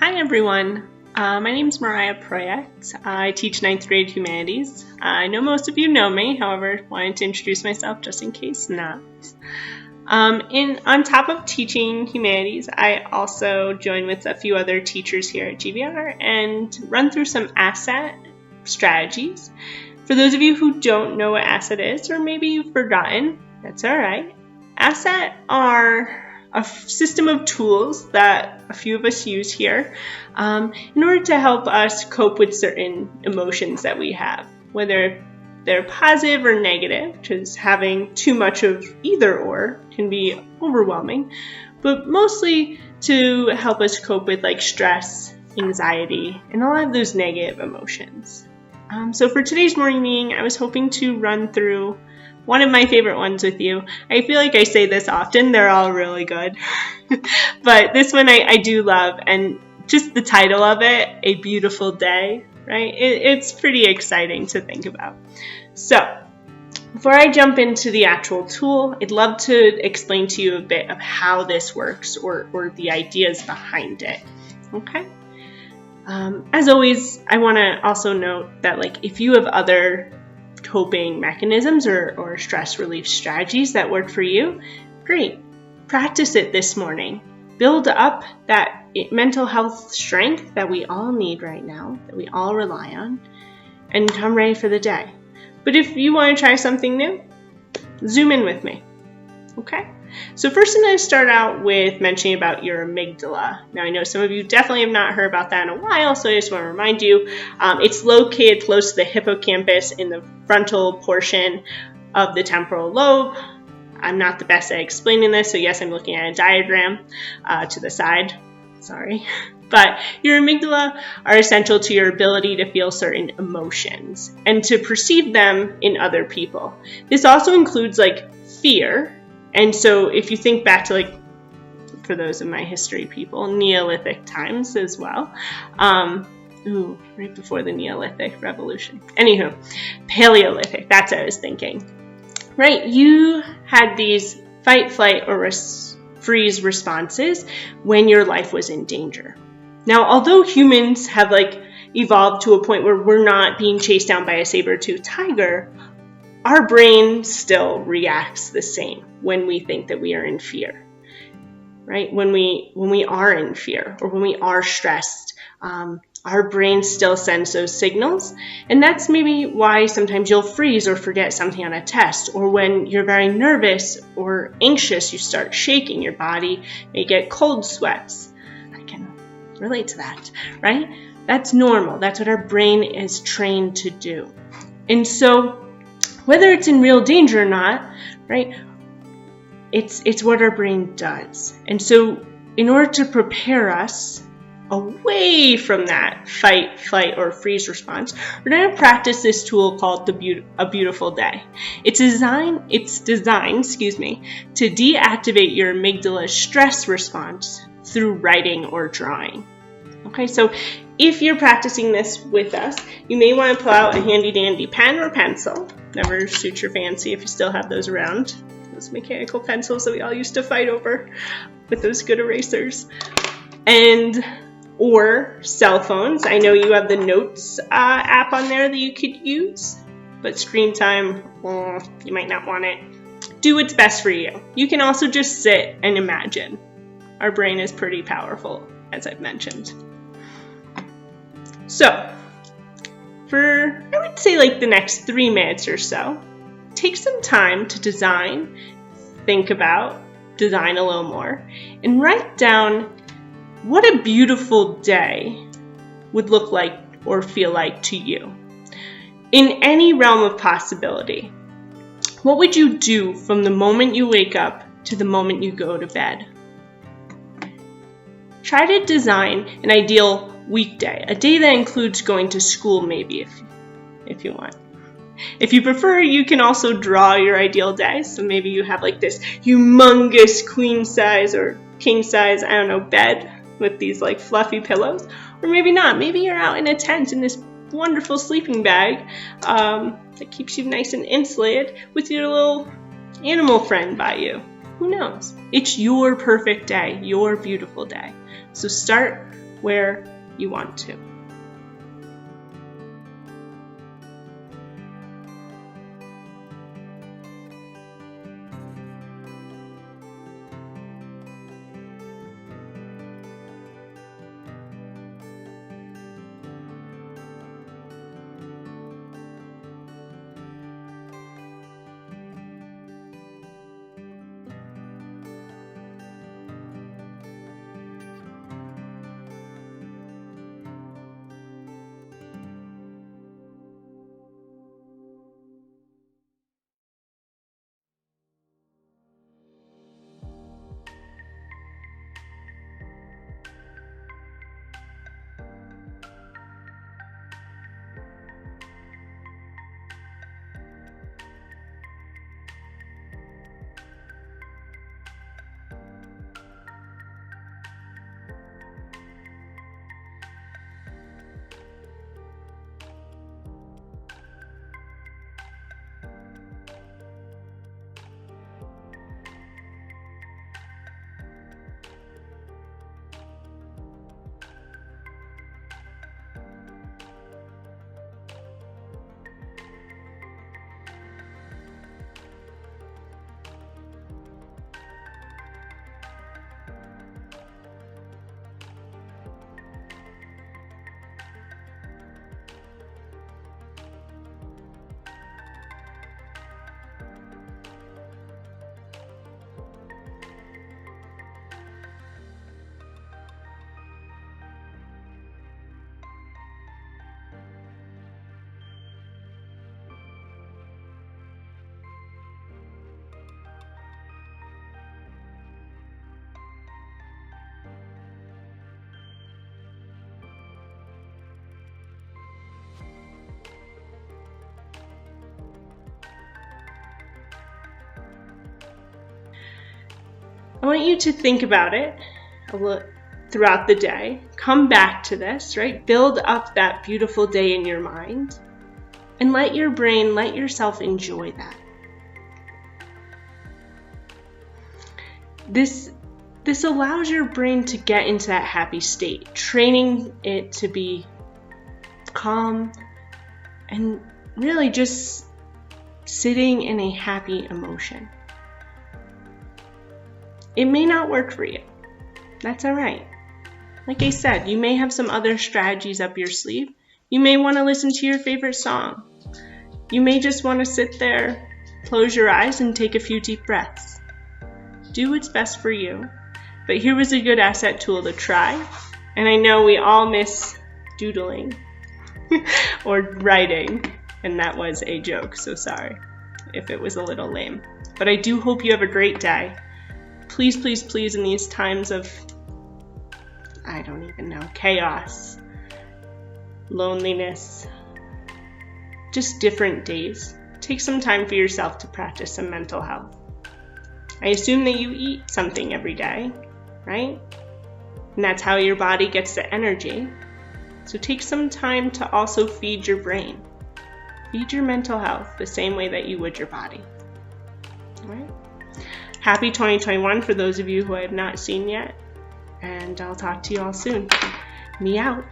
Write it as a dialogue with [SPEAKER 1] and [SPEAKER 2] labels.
[SPEAKER 1] Hi everyone, my name is Mariah Proyect. I teach 9th grade humanities. I know most of you know me, however, wanted to introduce myself just in case not. On top of teaching humanities, I also join with a few other teachers here at GVR and run through some asset strategies. For those of you who don't know what asset is, or maybe you've forgotten, that's all right. Asset are a system of tools that a few of us use here in order to help us cope with certain emotions that we have, whether they're positive or negative, because having too much of either or can be overwhelming, but mostly to help us cope with like stress, anxiety, and a lot of those negative emotions. So for today's morning meeting, I was hoping to run through one of my favorite ones with you. I feel like I say this often, they're all really good. But this one I do love, and just the title of it, A Beautiful Day, right? It's pretty exciting to think about. So, before I jump into the actual tool, I'd love to explain to you a bit of how this works or the ideas behind it, okay? As always, I want to also note that like if you have other coping mechanisms or stress relief strategies that work for you, great. Practice it this morning. Build up that mental health strength that we all need right now, that we all rely on, and come ready for the day. But if you want to try something new, zoom in with me, okay? So first I'm going to start out with mentioning about your amygdala. Now I know some of you definitely have not heard about that in a while, so I just want to remind you, it's located close to the hippocampus in the frontal portion of the temporal lobe. I'm not the best at explaining this, so yes, I'm looking at a diagram to the side, sorry. But your amygdala are essential to your ability to feel certain emotions and to perceive them in other people. This also includes like fear. And so if you think back to like, for those of my history people, Neolithic times as well. Right before the Neolithic revolution. Anywho, Paleolithic, that's what I was thinking. Right, you had these fight, flight, or freeze responses when your life was in danger. Now, although humans have like evolved to a point where we're not being chased down by a saber-toothed tiger, our brain still reacts the same when we think that we are in fear, right? When we are in fear or when we are stressed, our brain still sends those signals. And that's maybe why sometimes you'll freeze or forget something on a test, or when you're very nervous or anxious, you start shaking, your body may get cold sweats. I can relate to that, right? That's normal. That's what our brain is trained to do. And so whether it's in real danger or not, right, it's what our brain does. And so in order to prepare us away from that fight, flight, or freeze response, we're going to practice this tool called A Beautiful Day. It's designed, to deactivate your amygdala's stress response through writing or drawing. Okay, so if you're practicing this with us, you may want to pull out a handy dandy pen or pencil. Never suits your fancy if you still have those around. Those mechanical pencils that we all used to fight over with those good erasers. Or cell phones. I know you have the Notes app on there that you could use, but screen time, you might not want it. Do what's best for you. You can also just sit and imagine. Our brain is pretty powerful, as I've mentioned. So, for, I would say like the next 3 minutes or so, take some time to design, think about, design a little more, and write down what a beautiful day would look like or feel like to you. In any realm of possibility, what would you do from the moment you wake up to the moment you go to bed? Try to design an ideal weekday, a day that includes going to school maybe if you want. If you prefer, you can also draw your ideal day. So maybe you have like this humongous queen size or king size, bed with these like fluffy pillows. Or maybe not. Maybe you're out in a tent in this wonderful sleeping bag that keeps you nice and insulated with your little animal friend by you. Who knows? It's your perfect day, your beautiful day. So start where you want to. I want you to think about it throughout the day. Come back to this, right? Build up that beautiful day in your mind and let your brain, let yourself enjoy that. This allows your brain to get into that happy state, training it to be calm and really just sitting in a happy emotion. It may not work for you. That's all right. Like I said, you may have some other strategies up your sleeve. You may want to listen to your favorite song. You may just want to sit there, close your eyes, and take a few deep breaths. Do what's best for you. But here was a good asset tool to try. And I know we all miss doodling or writing. And that was a joke, so sorry if it was a little lame. But I do hope you have a great day. Please, please, please, in these times of, I don't even know, chaos, loneliness, just different days, take some time for yourself to practice some mental health. I assume that you eat something every day, right? And that's how your body gets the energy. So take some time to also feed your brain. Feed your mental health the same way that you would your body. All right? Happy 2021 for those of you who I have not seen yet. And I'll talk to you all soon. Me out.